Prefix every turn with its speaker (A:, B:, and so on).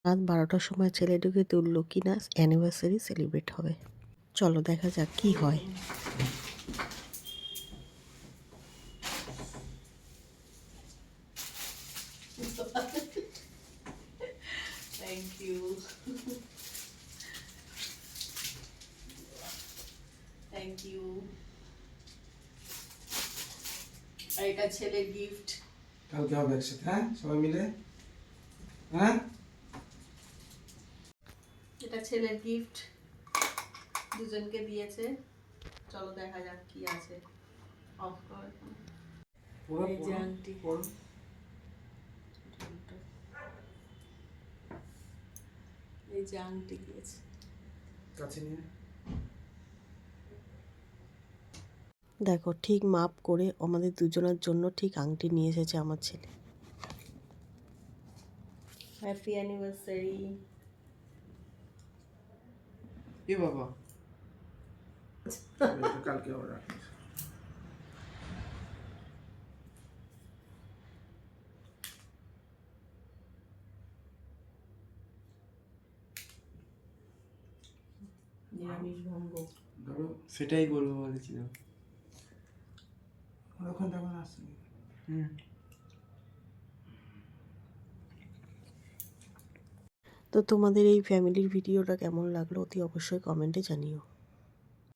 A: রাত 12টার সময় ছেলে ঢুকে তুললো কিনা অ্যানিভার্সারি সেলিব্রেট হবে। চলো দেখা যাক কি হয়।
B: Thank you, thank you. আর এটা ছেলের গিফট।
C: কালকে হবে একসাথে, হ্যাঁ সবাই মিলে, হ্যাঁ।
B: এটা ছেলের গিফট, দুজনকে দিয়েছে। চলো দেখা যাক কি আছে। অফ কর। এই যে আংটি, এই যে আংটি দিয়েছে।
C: কাছে নিয়ে
A: দেখো ঠিক মাপ করে আমাদের দুজনের জন্য ঠিক আংটি নিয়ে এসেছে আমার ছেলে।
B: Happy anniversary.
C: এ বাবা, কালকে আবার রাখিস।
B: নিরামিষ ভঙ্গ।
C: ধরো
D: সেটাই বলবো বলেছিলাম।
C: ওখান থেকে আসছে।
A: তো তোমাদের এই ফ্যামিলির ভিডিওটা কেমন লাগলো অতি অবশ্যই কমেন্টে জানিও।